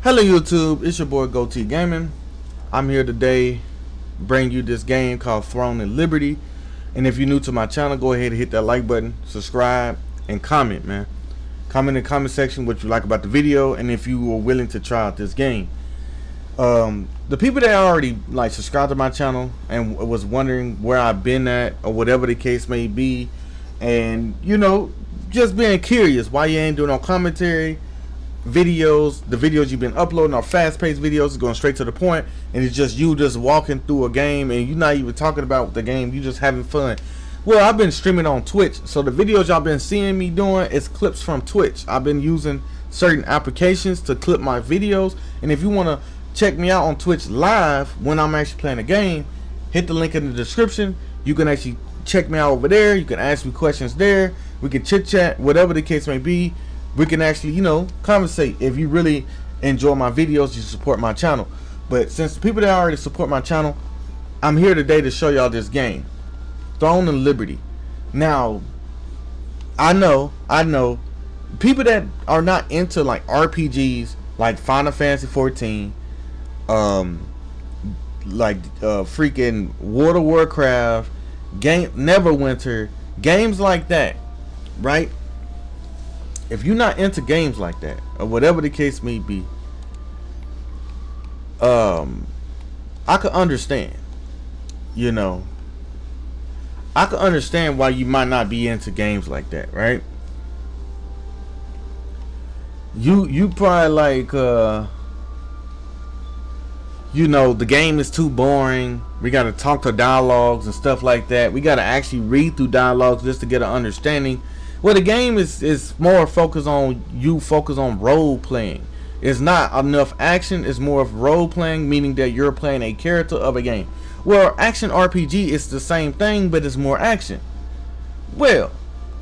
Hello YouTube, it's your boy Goatee Gaming. I'm here today bring you this game called Throne and Liberty. And if you're new to my channel, go ahead and hit that like button, subscribe, and comment, man. Comment in the comment section what you like about the video and if you are willing to try out this game. The people that already subscribed to my channel and was wondering where I've been at or whatever the case may be, and just being curious why you ain't doing no commentary videos. The videos you've been uploading are fast-paced videos, going straight to the point, and it's just you just walking through a game and you're not even talking about the game, you just having fun. Well, I've been streaming on Twitch, so the videos y'all been seeing me doing is clips from Twitch. I've been using certain applications to clip my videos, and if you want to check me out on Twitch live when I'm actually playing a game, hit the link in the description. You can actually check me out over there. You can ask me questions there. We can chit chat, whatever the case may be. We can actually, conversate. If you really enjoy my videos, you support my channel. But since the people that already support my channel, I'm here today to show y'all this game, Throne and Liberty. Now, I know, people that are not into RPGs, like Final Fantasy 14, freaking World of Warcraft, Neverwinter, games like that, right? If you're not into games like that, or whatever the case may be, I could understand. I could understand why you might not be into games like that, right? You probably the game is too boring. We gotta talk to dialogues and stuff like that. We gotta actually read through dialogues just to get an understanding. Well, the game is more focused on role playing. It's not enough action. It's more of role playing, meaning that you're playing a character of a game. Well, action RPG is the same thing, but it's more action. Well,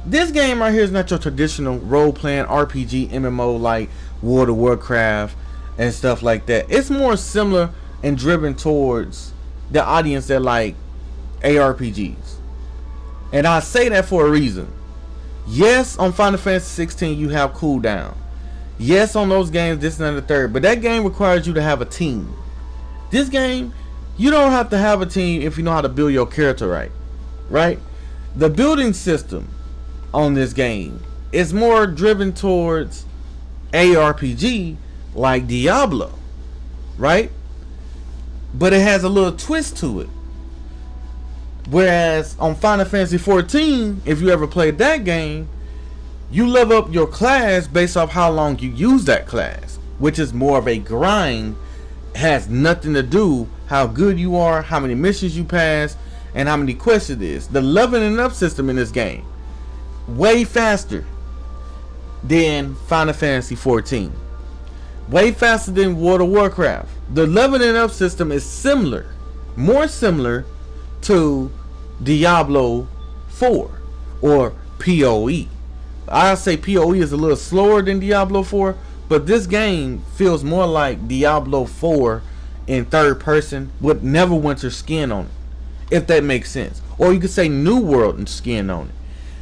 this game right here is not your traditional role playing RPG MMO like World of Warcraft and stuff like that. It's more similar and driven towards the audience that like ARPGs. And I say that for a reason. Yes, on Final Fantasy 16 you have cooldown. Yes, on those games, this and the third. But that game requires you to have a team. This game, you don't have to have a team if you know how to build your character right. Right? The building system on this game is more driven towards ARPG like Diablo. Right? But it has a little twist to it. Whereas on Final Fantasy 14, if you ever played that game, you level up your class based off how long you use that class, which is more of a grind. Has nothing to do how good you are, how many missions you pass, and how many quests it is. The leveling up system in this game way faster than Final Fantasy 14, way faster than World of Warcraft. The leveling up system is similar, more similar to Diablo 4 or PoE. I'll say PoE is a little slower than Diablo 4, but this game feels more like Diablo 4 in third person with Neverwinter skin on it, if that makes sense. Or you could say New World and skin on it.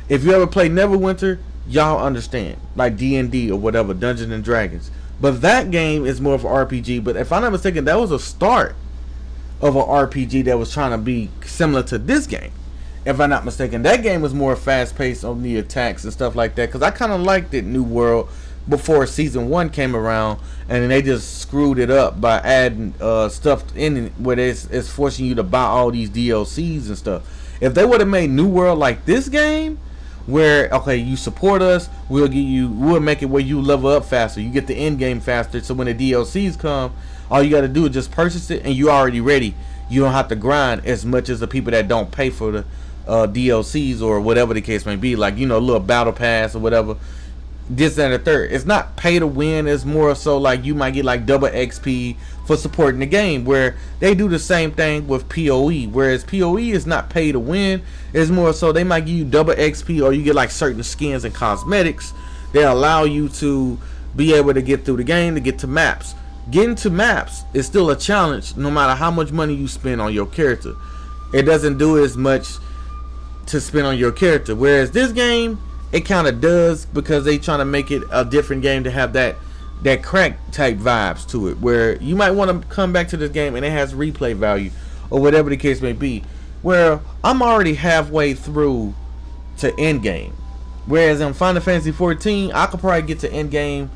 If you ever play Neverwinter, y'all understand, like D&D or whatever, Dungeons and Dragons. But that game is more of an RPG. But if I'm not mistaken, that was a start of an RPG that was trying to be similar to this game. If I'm not mistaken, that game was more fast-paced on the attacks and stuff like that, because I kind of liked it, New World, before season 1 came around, and then they just screwed it up by adding stuff in it where it's forcing you to buy all these DLCs and stuff. If they would have made New World like this game, where okay, you support us, we'll make it where you level up faster, you get the end game faster, so when the DLCs come, all you got to do is just purchase it and you're already ready. You don't have to grind as much as the people that don't pay for the DLCs or whatever the case may be, like a little battle pass or whatever, this and the third. It's not pay to win. It's more so like you might get like double XP for supporting the game, where they do the same thing with PoE, whereas PoE is not pay to win. It's more so they might give you double XP, or you get like certain skins and cosmetics that allow you to be able to get through the game, to get to maps. Getting to maps is still a challenge no matter how much money you spend on your character. It doesn't do as much to spend on your character, whereas this game, it kind of does, because they trying to make it a different game to have that that crack type vibes to it, where you might want to come back to this game and it has replay value or whatever the case may be. Where I'm already halfway through to end game, whereas in Final Fantasy 14, I could probably get to end game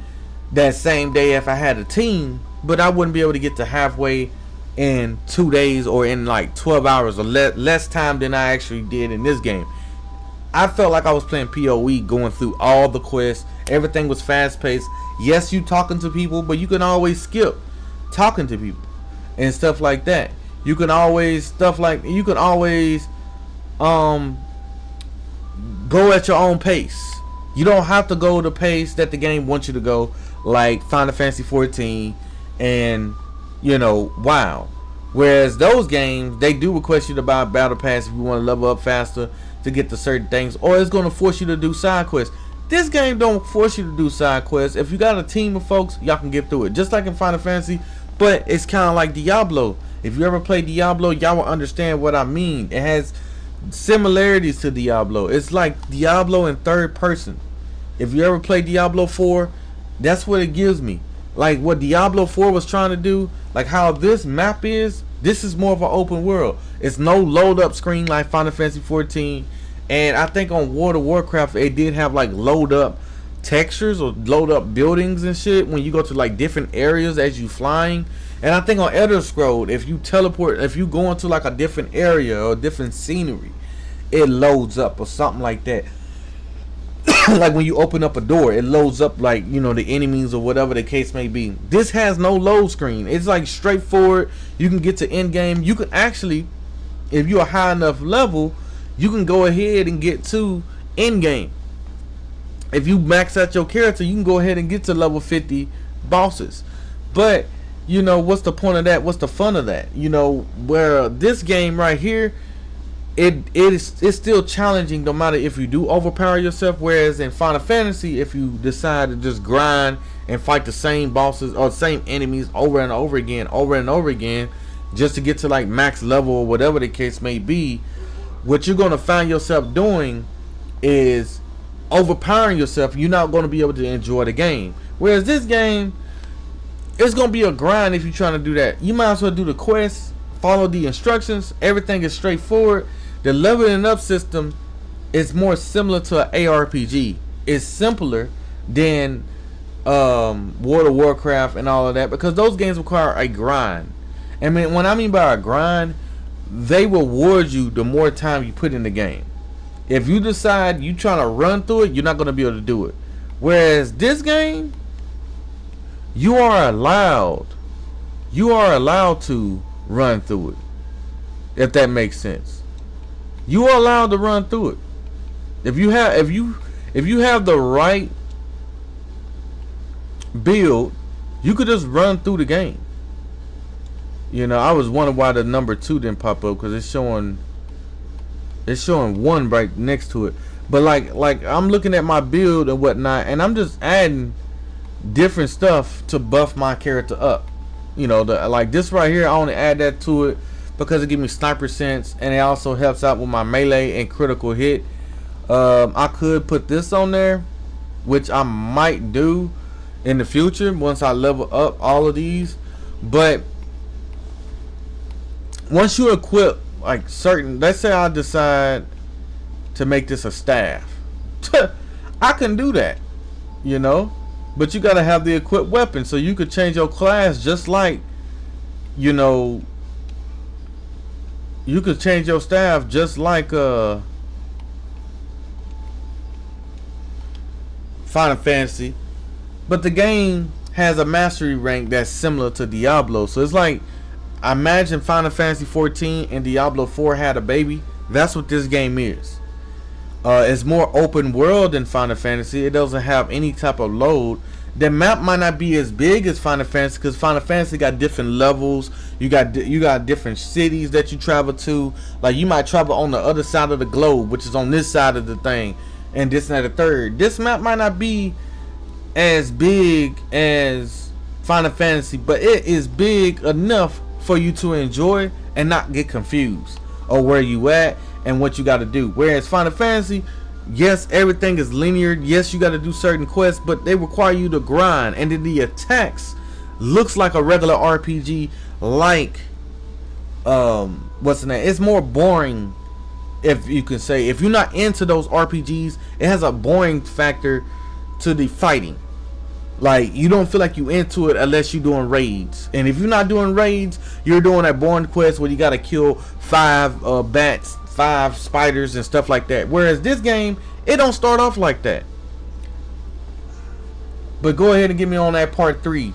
that same day if I had a team, but I wouldn't be able to get to halfway in 2 days or in like 12 hours or less time than I actually did in this game. I felt like I was playing PoE, going through all the quests. Everything was fast paced. Yes, you talking to people, but you can always skip talking to people and stuff like that. You can always go at your own pace. You don't have to go the pace that the game wants you to go, like Final Fantasy 14 and WoW. Whereas those games, they do request you to buy a battle pass if you want to level up faster to get to certain things, or it's going to force you to do side quests. This game don't force you to do side quests. If you got a team of folks, y'all can get through it, just like in Final Fantasy. But it's kind of like Diablo. If you ever play Diablo, y'all will understand what I mean. It has similarities to Diablo. It's like Diablo in third person. If you ever play Diablo 4, that's what it gives me. Like what Diablo 4 was trying to do, like how this map is, this is more of an open world. It's no load up screen like Final Fantasy 14. And I think on World of Warcraft, it did have like load up textures or load up buildings and shit when you go to like different areas as you flying. And I think on Elder Scrolls, if you teleport, if you go into like a different area or different scenery, it loads up or something like that. Like when you open up a door, it loads up like, the enemies or whatever the case may be. This has no load screen. It's like straightforward. You can get to end game. You can actually, if you're a high enough level, you can go ahead and get to end game. If you max out your character, you can go ahead and get to level 50 bosses. But what's the point of that? What's the fun of that? Where this game right here, it's still challenging no matter if you do overpower yourself. Whereas in Final Fantasy, if you decide to just grind and fight the same bosses or same enemies over and over again, just to get to like max level or whatever the case may be, what you're going to find yourself doing is overpowering yourself. You're not going to be able to enjoy the game. Whereas this game, it's going to be a grind if you're trying to do that. You might as well do the quests, follow the instructions. Everything is straightforward. The leveling up system is more similar to an ARPG. It's simpler than World of Warcraft and all of that, because those games require a grind. When I mean by a grind, they reward you the more time you put in the game. If you decide you trying to run through it, you're not going to be able to do it. Whereas this game, you are allowed to run through it, if that makes sense. You are allowed to run through it. If you have the right build, you could just run through the game. I was wondering why the number 2 didn't pop up, because it's showing 1 right next to it. But like I'm looking at my build and whatnot, and I'm just adding different stuff to buff my character up. Like this right here, I only add that to it because it gives me sniper sense, and it also helps out with my melee and critical hit. I could put this on there, which I might do in the future once I level up all of these. But once you equip like certain, let's say I decide to make this a staff, I can do that, but you gotta have the equipped weapon, so you could change your class just like, you could change your staff just like Final Fantasy. But the game has a mastery rank that's similar to Diablo. So it's like, I imagine Final Fantasy 14 and Diablo 4 had a baby. That's what this game is. It's more open world than Final Fantasy. It doesn't have any type of load. The map might not be as big as Final Fantasy, because Final Fantasy got different levels. You got different cities that you travel to. Like you might travel on the other side of the globe, which is on this side of the thing, and this and that, the third. This map might not be as big as Final Fantasy, but it is big enough for you to enjoy and not get confused or where you at and what you got to do. Whereas Final Fantasy, Yes, everything is linear. Yes, you got to do certain quests, but they require you to grind. And then the attacks looks like a regular RPG, like what's the name? It's more boring, if you can say. If you're not into those RPGs, it has a boring factor to the fighting. Like, you don't feel like you into it unless you're doing raids. And if you're not doing raids, you're doing that boring quest where you gotta kill 5 bats, 5 spiders, and stuff like that. Whereas this game, it don't start off like that. But go ahead and get me on that part 3.